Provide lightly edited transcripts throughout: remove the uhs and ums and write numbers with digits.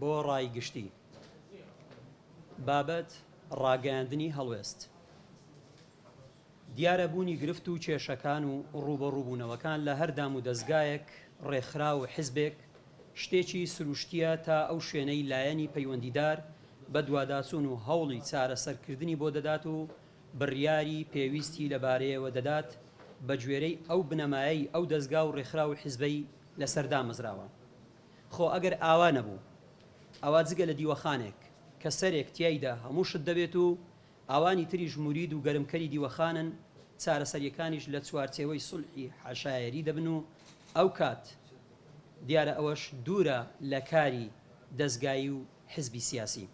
بۆ ڕایگشتی بابەت ڕاگەیاندنی هەڵوێست. دیارە بوونی گرفت و کێشەکان و ڕوبەڕووبوونەوەکان لە هەردام و دەستگایەک ڕێکخرا و حیزبێک شتێکی سروشتیە تا ئەو شوێنەی لایەنی پەیوەندیدار بە دواداچوون و هەوڵی چارەسەرکردنی بۆ دەدات و بڕیاری پێویستی لەبارەیەوە دەدات بە گوێرەی ئەو بنەمایەی ئەو دەستگا و ڕێکخرا و حیزبەی لەسەردا مەزراوە. خۆ ئەگەر ئاوا نەبوو ئەوا جگە لە دیوەخانێک کە سەرێک تیایدا هەموو شت دەبێت و ئاوانی تریش مورید و گەرمکەری دیوەخانن چارەسەریەکانیش لە چوارچێوەی سولحی حەشایەری دەبن و ئەو کات دیارە ئەوەش دوورە لە کاری دەستگایی و حیزبی سیاسی.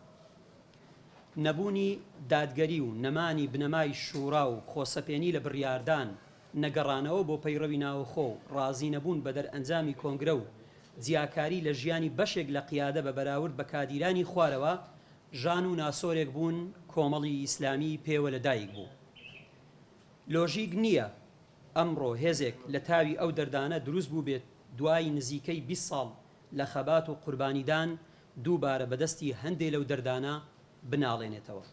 نەبوونی دادگەری و نەمانی بنەمای شوورا و خۆسەپێنی لە بڕیاردان نەگەڕانەوە بۆ پەیڕەوی ناوخۆ و ڕازی نەبوون بە دەرئەنجامی کۆنگرە و جیاکاری لە ژیانی بەشێک لە قیادە بە بەراورد بە کادیرانی خوارەوە ژان و ناسۆرێک بوون کۆمەڵی ئیسلامی پێوە لەدایک بوو. لۆژیک نییە ئەمڕۆ هێزێک لە تاوی ئەو دەردانە دروست بوو بێت دوای نزیکەی 20 ساڵ لە خەبات و قوربانیدان دووبارە بەدەستی هەندێک لەو دەردانە بناڵێنێتەوە.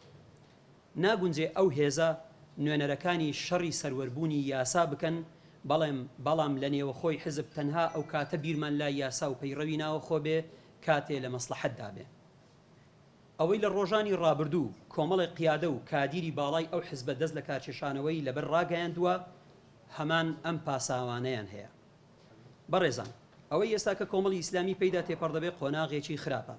ناگونجێ ئەو هێزە نوێنەرەکانی شەڕی سەروەربوونی یاسا بکەن بەڵام لە نێوەخۆی حزب تەنها ئەو کاتە بیرمان لای یاسا و پەیڕەوی ناوەخۆ بێ کاتێ لە مەسلحەتدا بێ. ئەوەی لە ڕۆژانی ڕابردوو کۆمەڵی قیادە و کادیری باڵای ئەو حزبە دەست لە کارکێشانەوەی لەبەر ڕاگەیاندووە هەمان ئەم پاساوانەیان هەیە. بەڕێزان، ئەوەی ئێستا کە کۆمەڵی ئیسلامی پێیدا تێپەڕدەبێ قۆناغێکی خراپە.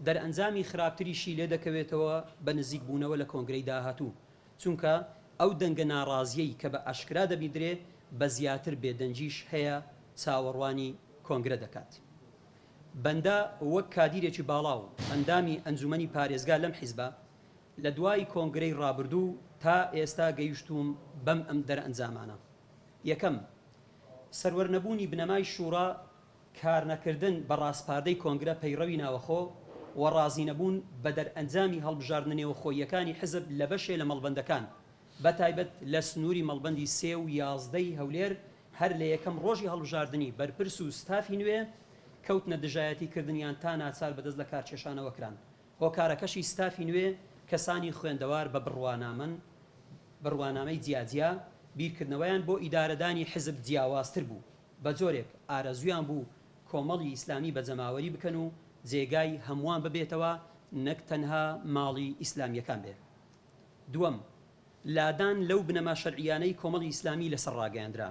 دەرئەنجامی خراپتریشی لێ دەکەوێتەوە بە نزیک بوونەوە لە کۆنگرەی داهاتوو، چونکە ئەو دەنگە ناڕازیەی کە بە ئاشکرا دەبیدرێ بە زیاتر بێدەنجیش هەیە چاوەڕوانی کۆنگرە دەکات. بەندە وەک کادیرێکی باڵا و ئەندامی ئەنجومەنی پارێزگا لەم حیزبە لە دوای کۆنگرەی ڕابردوو تا ئێستا گەیشتوم بەم ئەم دەرئەنجامانە. یەکەم، سەروەرنەبوونی بنەمای شوورا کارنەکردن بە ڕاستپاردەی کۆنگرە پەیڕەوی ناوەخۆ و ڕازی نەبوون بە دەرئەنجامی هەڵبژاردنە نێوەخۆییەکانی حزب لە بەشێ لە مەڵبەندەکان بە تایبەت لە سنووری مەڵبەندی 3 و 11 هەولێر هەر لە یەکەم ڕۆژی هەڵبژاردننی بەرپرس و ستافی نوێ کەوتنە دژایەتی کردنیان تا ناچار بەدەست لە کارکێشانەوە کران. هۆکارەکەشی ستافی نوێ کەسانی خوێندەوار بە بڕوانامەی جیاجیا بیرکردنەوەیان بۆ ئیدارەدانی حزب جیاوازتر بوو. بە جۆرێک ئارەزویان بوو کۆمەڵی ئیسلامی بە جەماوەری بکەن و جێگای هەمووان ببێتەوە نەک تەنها ماڵی ئیسلامیەکان بێت. دووەم، لادان لەو بنەما شەرعیانەی کۆمەڵی ئیسلامی لەسەر ڕاگەیاندرا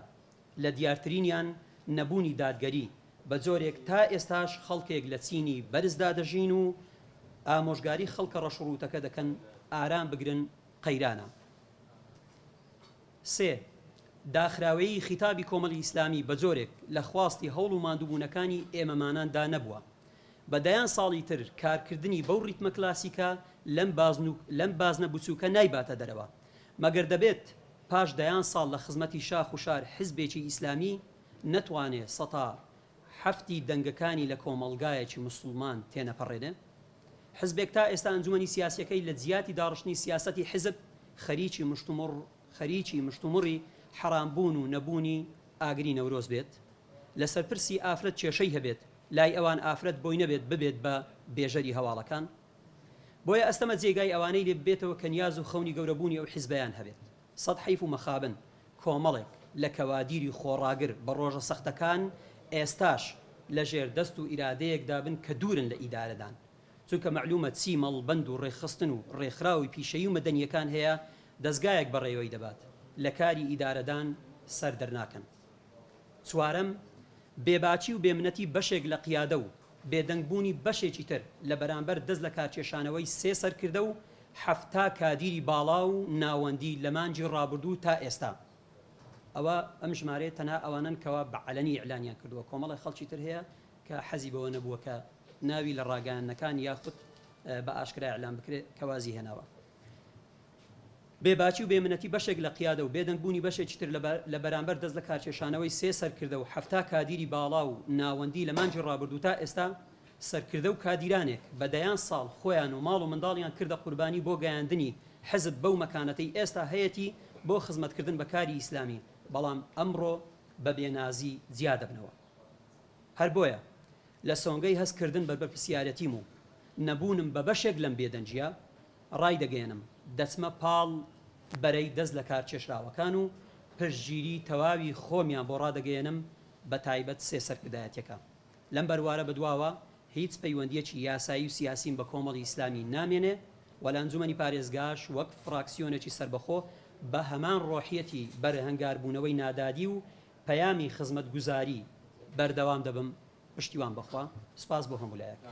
لە دیارترینیان نەبوونی دادگەری بە جۆرێک تا ئێستاش خەڵکێک لە چینی بەرزدا دەژین و ئامۆژگاری خەڵکە ڕەشڕوتەکە دەکەن ئارام بگرن قەیرانە. سێ، داخراوەیی خیتابی کۆمەڵی ئیسلامی بە جۆرێک لە خواستی هەوڵ و ماندووبوونەکانی ئێمەماناندا نەبووە. بەدایان ساڵی تر کارکردنی بەو ڕیتمە کلاسیکە لەم بازنە بچووکە نایباتە دەرەوە، مەگەر دەبێت پاش دەیان ساڵ لە خزمەتی شاخ و شار حیزبێکی ئیسلامی نەتوانێت سەتا هەفتی دەنگەکانی لە کۆمەڵگایەکی موسڵمان تێنەپەڕێنێ. حزبێک تا ئێستا ئەنجومەنی سیاسیەکەی لە جیاتی داڕشتنی سیاسەتی حزب خەریکی مشتومڕی حرامبوون و نەبوونی ئاگری نەورۆز بێت، لە سەرپرسی ئافرەت کێشەی هەبێت لای ئەوان ئافرەت بۆی نەبێت ببێت بە بێژەری هەواڵەکان. بۆیە ئەستەمە جێگای ئەوانەی لێ بێتەوە کە نیاز و خەونی گەورەبوونی ئەو حیزبەیان هەبێت. سەد حیف و مەخابن کۆمەڵێک لە کەوادیری خۆڕاگر بە ڕۆژە سەختەکان ئێستاش لە ژێر دەست و ئیرادەیەکدا بن کە دوورن لە ئیدارەدان، چونکە مەعلومە چی مەڵبەند و ڕێخستن و ڕێکخراوی پیشەیی و مەدەنیەکان هەیە دەستگایەک بەڕێوەی دەبات لە کاری ئیدارەدان سەر دەرناکەن. چوارەم، بێباچی و بێمنەتی بەشێک لە قیادە و بێدەنگبوونی بەشێکی تر لە بەرامبەر دەست لە کارکێشانەوەی 3 سەرکردە و 7 کادیری باڵا و ناوەندی لە مانجی ڕابردوو تا ئێستا. ئەوە ئەم ژمارەیە تەنها ئەوانن کەوا بە عەلەنی ئیعلانیان کردووە. کۆمەڵی خەڵکی تر هەیە کە حەزی بەوە نەبووە کە ناوی لە ڕاگەیاندنەکان یاخود بە ئاشکرا ئیعلان بکرێت کەوازی هێناوە. بێباچی و بێمنەتی بەشێک لە قیادە و بێدەنگبوونی بەشێکی تر لە بەرامبەر دەست لە کارکێشانەوەی 3 سەرکردە و 7 کادیری باڵا و ناوەندی لە مانجی ڕابردوو تا ئێستا سەرکردە و کادیرانێک بەدەیان ساڵ خۆیان و ماڵ و منداڵیان کردە قوربانی بۆ گەیاندنی حزب بەو مەکانەتەی ئێستا هەیەی بۆ خزمەتکردن بە کاری ئیسلامی، بەڵام ئەمڕۆ بە بێنازی جیا دەبنەوە. هەر بۆیە لە سۆنگەی هەستکردن بە بەرپرسیارەتیم و نەبوونم بە بەشێک لەم بێدەنجیە ڕای دەگەێنم دەچمە پاڵ بەرەی دەست لە کار کێشراوەکان و پشتگیری تەواوی خۆمیان بۆ ڕادەگەێنم بە تایبەت سێ سەرکردایەتەکە لەم بەروارە بەدواوە هیچ پەیوەندیەکی یاسایی و سیاسیم بە کۆمەڵی ئیسلامی نامێنێ و لە ئەنجومەنی پارێزگاش وەک فراکسیۆنێکی سربەخۆ بە هەمان ڕۆحیەتی بەرهەنگاربوونەوەی نادادی و پەیامی خزمەتگوزاری بەردەوام دەبم پشتیوان بخوا سپاس بۆ هەمولایەک